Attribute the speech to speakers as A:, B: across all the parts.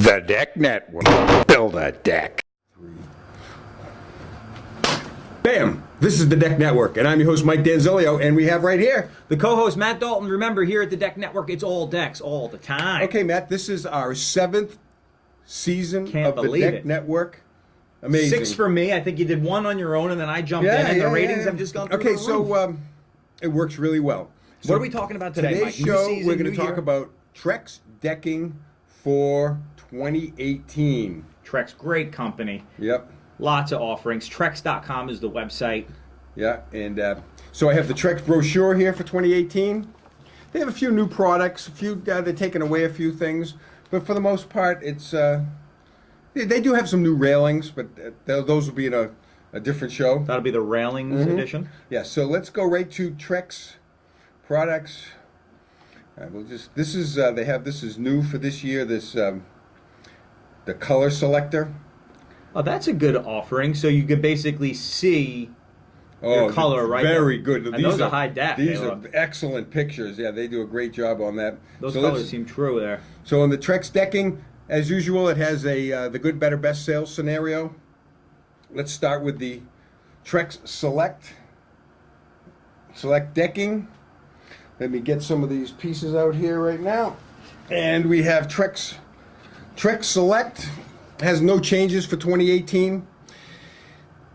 A: The Deck Network. Build a deck.
B: Bam! This is the Deck Network, and I'm your host, Mike Danzilio, and we have right here
C: the co-host, Matt Dalton. Remember, here at the Deck Network, it's all decks all the time.
B: Okay, Matt, this is our 7th season
C: Can't
B: of the
C: believe
B: Deck
C: it.
B: Network. Amazing.
C: 6 for me. I think you did 1 on your own, and then I jumped in, and the ratings have just gone through
B: Okay,
C: the roof.
B: it works really well.
C: What are we talking about today,
B: Today's
C: Mike? New
B: show,
C: season,
B: we're going
C: new
B: to talk
C: year?
B: about Trex Decking for 2018.
C: Trex, great company.
B: Yep.
C: Lots of offerings. Trex.com is the website.
B: Yeah, and so I have the Trex brochure here for 2018. They have a few new products, they're taking away a few things, but for the most part, it's they do have some new railings, but those will be in a different show.
C: That'll be the railings edition.
B: Yeah, so let's go right to Trex products. We'll just this is new for this year. This the color selector.
C: Oh, that's a good offering. So you can basically see your color right
B: very
C: there.
B: good.
C: And those are high def.
B: These are excellent pictures. Yeah, they do a great job on that.
C: Those
B: So
C: colors seem true there.
B: So on the Trex Decking, as usual, it has the good, better, best sales scenario. Let's start with the Trex Select Decking. Let me get some of these pieces out here right now. And we have Trex Select. Has no changes for 2018.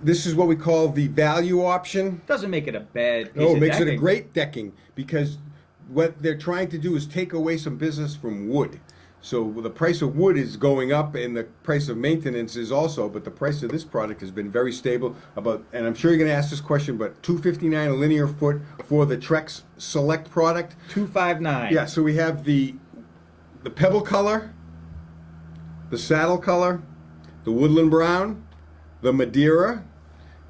B: This is what we call the value option.
C: Doesn't make it a bad piece
B: No,
C: of
B: it makes it a
C: decking.
B: great decking because what they're trying to do is take away some business from wood. So the price of wood is going up and the price of maintenance is also, but the price of this product has been very stable. And I'm sure you're going to ask this question, but $259 a linear foot for the Trex Select product.
C: $259.
B: Yeah, so we have the pebble color, the saddle color, the woodland brown, the Madeira,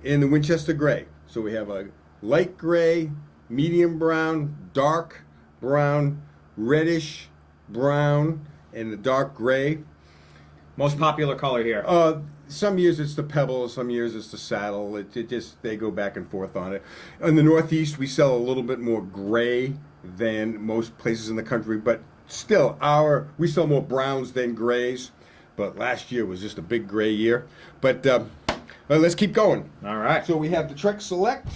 B: and the Winchester gray. So we have a light gray, medium brown, dark brown, reddish brown, and the dark gray.
C: Most popular color here.
B: Some years it's the pebble, some years it's the saddle. It just, they go back and forth on it. In the Northeast, we sell a little bit more gray than most places in the country, but still, we sell more browns than grays. But last year was just a big gray year. But well, let's keep going.
C: All right.
B: So we have the Trex Select,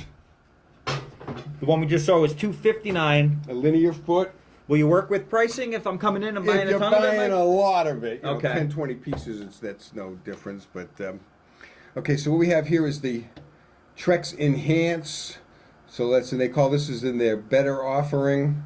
C: The one we just saw was $259.
B: a linear foot.
C: Will you work with pricing if I'm coming in and buying
B: If
C: a
B: you're
C: ton of it?
B: buying
C: Mike?
B: a lot of it,
C: Okay.
B: 10, 20 pieces, that's no difference. But okay, so what we have here is the Trex Enhance. So and they call this is in their better offering.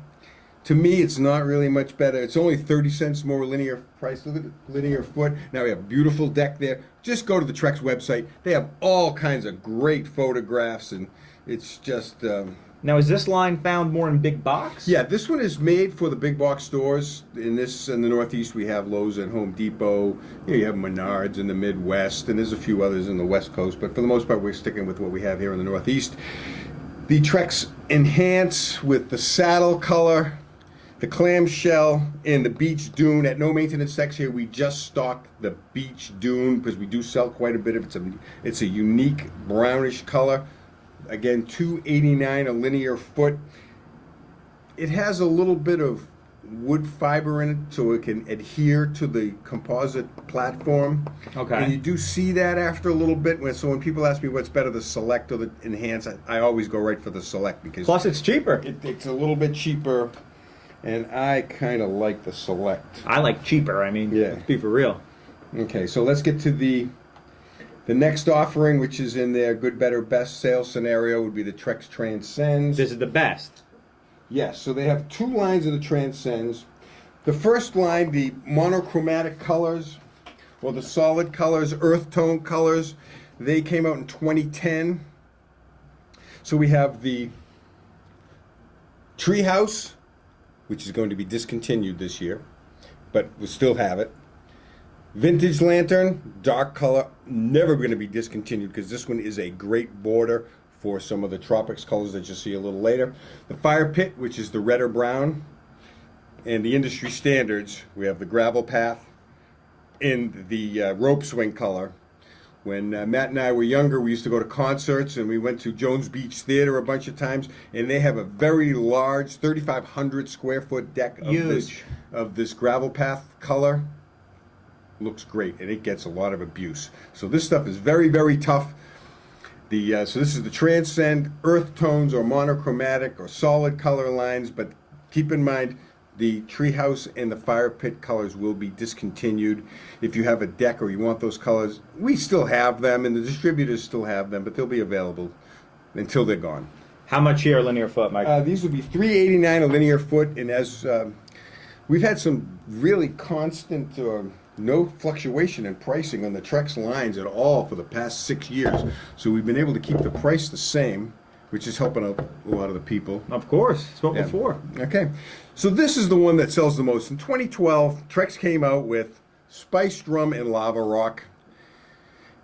B: To me, it's not really much better. It's only 30 cents more linear price, linear foot. Now we have a beautiful deck there. Just go to the Trex website. They have all kinds of great photographs, and it's just...
C: Now, is this line found more in big box?
B: yeah, this one is made for the big box stores. In the Northeast, we have Lowe's and Home Depot. You have Menards in the Midwest, and there's a few others in the West Coast. But for the most part, we're sticking with what we have here in the Northeast. The Trex Enhance with the saddle color, the clamshell, and the beach dune. At No Maintenance Techs here, we just stock the beach dune because we do sell quite a bit of it. It's a unique brownish color. Again, $289 a linear foot. It has a little bit of wood fiber in it so it can adhere to the composite platform.
C: Okay.
B: And you do see that after a little bit. So when people ask me what's better, the Select or the Enhance, I always go right for the Select because
C: Plus, it's cheaper.
B: it's a little bit cheaper. And I kind of like the Select.
C: I like cheaper. I mean,
B: Yeah.
C: let's be for real.
B: Okay, so let's get to the next offering, which is in their good, better, best sales scenario, would be the Trex Transcends.
C: This is the best.
B: Yes, so they have 2 lines of the Transcends. The first line, the monochromatic colors, or the solid colors, earth tone colors, they came out in 2010. So we have the Treehouse, which is going to be discontinued this year, but we'll still have it. Vintage Lantern, dark color, never going to be discontinued because this one is a great border for some of the Tropics colors that you'll see a little later. The Fire Pit, which is the red or brown, and the industry standards, we have the Gravel Path in the rope swing color. When Matt and I were younger, we used to go to concerts, and we went to Jones Beach Theater a bunch of times, and they have a very large 3,500 square foot deck of this gravel path color. looks great, and it gets a lot of abuse. So this stuff is very, very tough. So this is the Transcend earth tones or monochromatic or solid color lines, but keep in mind the treehouse and the fire pit colors will be discontinued. If you have a deck or you want those colors, we still have them, and the distributors still have them, but they'll be available until they're gone.
C: How much here, linear foot, Mike?
B: These would be $389 a linear foot, and as we've had some really constant, no fluctuation in pricing on the Trex lines at all for the past 6 years. So we've been able to keep the price the same, which is helping out a lot of the people.
C: Of course, spoke before.
B: Okay, so this is the one that sells the most. In 2012, Trex came out with Spiced Rum and Lava Rock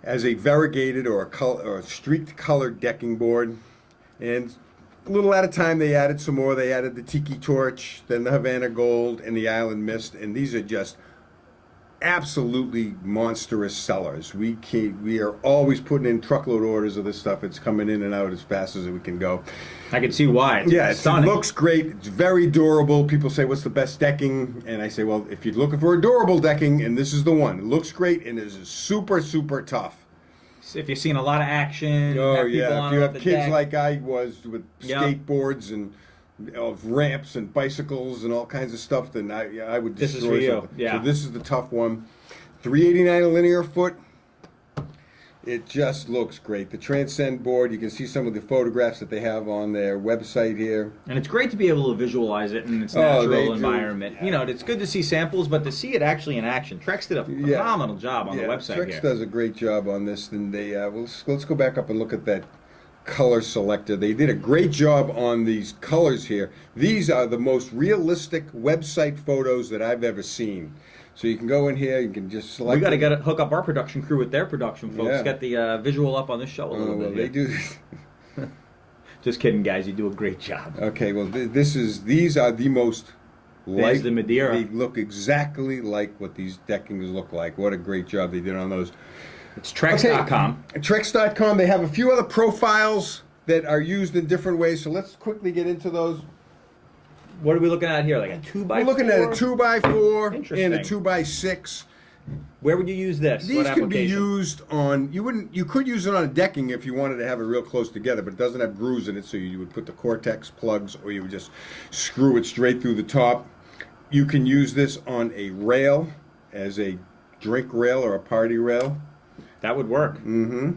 B: as a variegated or a streaked colored decking board. And a little at a time, they added some more. They added the Tiki Torch, then the Havana Gold, and the Island Mist. And these are just absolutely monstrous sellers. We are always putting in truckload orders of this stuff. It's coming in and out as fast as we can go.
C: I can see why.
B: It looks great. It's very durable. People say, what's the best decking? And I say, well, if you're looking for a durable decking, and this is the one. It looks great and is super, super tough.
C: If you've seen a lot of action,
B: oh yeah, if you have kids like I was with skateboards and ramps and bicycles and all kinds of stuff, then I would destroy
C: this is for you.
B: something.
C: Yeah.
B: So this is the tough one. $389 a linear foot. It just looks great. The Transcend board, you can see some of the photographs that they have on their website here.
C: And it's great to be able to visualize it in its natural environment. You know, it's good to see samples, but to see it actually in action. Trex did a phenomenal job on the website
B: Trex
C: here.
B: does a great job on this. And they let's go back up and look at that color selector. They did a great job on these colors here. These are the most realistic website photos that I've ever seen. So you can go in here, you can just select.
C: We got to hook up our production crew with their production folks. Get the visual up on this show a little bit.
B: They do.
C: Just kidding, guys. You do a great job.
B: Okay, well, these are the most.
C: There's the Madeira.
B: They look exactly like what these deckings look like. What a great job they did on those.
C: It's Trex.com.
B: Okay. Trex.com. They have a few other profiles that are used in different ways. So let's quickly get into those.
C: What are we looking at here? Like a 2x4?
B: We're looking at a 2x4 and a
C: Interesting.
B: 2x6.
C: Where would you use this?
B: These could be used on. You could use it on a decking if you wanted to have it real close together, but it doesn't have grooves in it, so you would put the Cortex plugs, or you would just screw it straight through the top. You can use this on a rail as a drink rail or a party rail.
C: That would work.
B: Mm-hmm.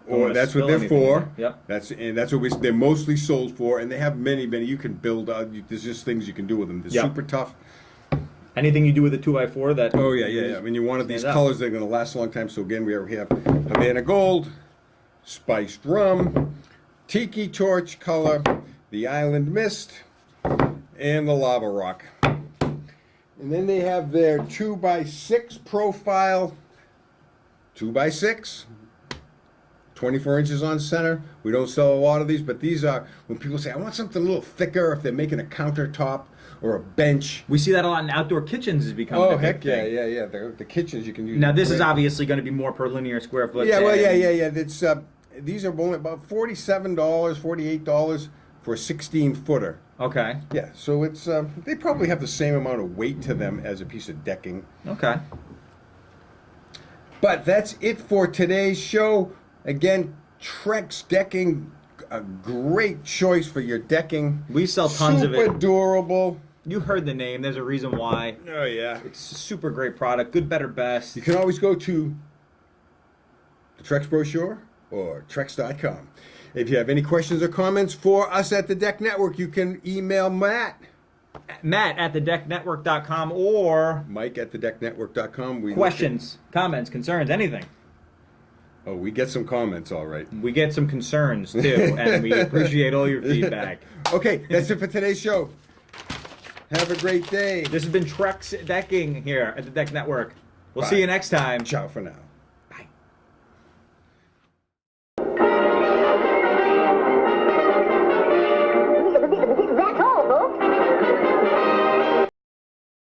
B: Or that's what they're for.
C: Yep.
B: That's what they're mostly sold for, and they have many. You can build. There's just things you can do with them. They're super tough.
C: Anything you do with a 2x4 that...
B: Oh, yeah. I mean, you wanted these colors that are going to last a long time. So, again, we have Havana Gold, Spiced Rum, Tiki Torch color, the Island Mist, and the Lava Rock. And then they have their 2x6 profile, 2x6, 24 inches on center. We don't sell a lot of these, but these are, when people say, I want something a little thicker, if they're making a countertop or a bench.
C: We see that a lot in outdoor kitchens is becoming a big thing.
B: Yeah. The kitchens you can use.
C: Now, this is obviously going to be more per linear square foot.
B: Yeah, It's, these are only about $47, $48 for a 16-footer.
C: Okay.
B: Yeah, so it's they probably have the same amount of weight to them as a piece of decking.
C: Okay.
B: But that's it for today's show. Again, Trex Decking, a great choice for your decking.
C: We sell tons of it.
B: Super durable.
C: You heard the name. There's a reason why.
B: Oh, yeah.
C: It's a super great product. Good, better, best.
B: You can always go to the Trex brochure or Trex.com. If you have any questions or comments for us at the Deck Network, you can email Matt
C: at thedecknetwork.com or
B: Mike at thedecknetwork.com.
C: Questions, comments, concerns, anything.
B: Oh, we get some comments, all right.
C: We get some concerns, too, and we appreciate all your feedback.
B: Okay, that's it for today's show. Have a great day.
C: This has been Trex Decking here at the Deck Network. We'll see you next time.
B: Ciao for now.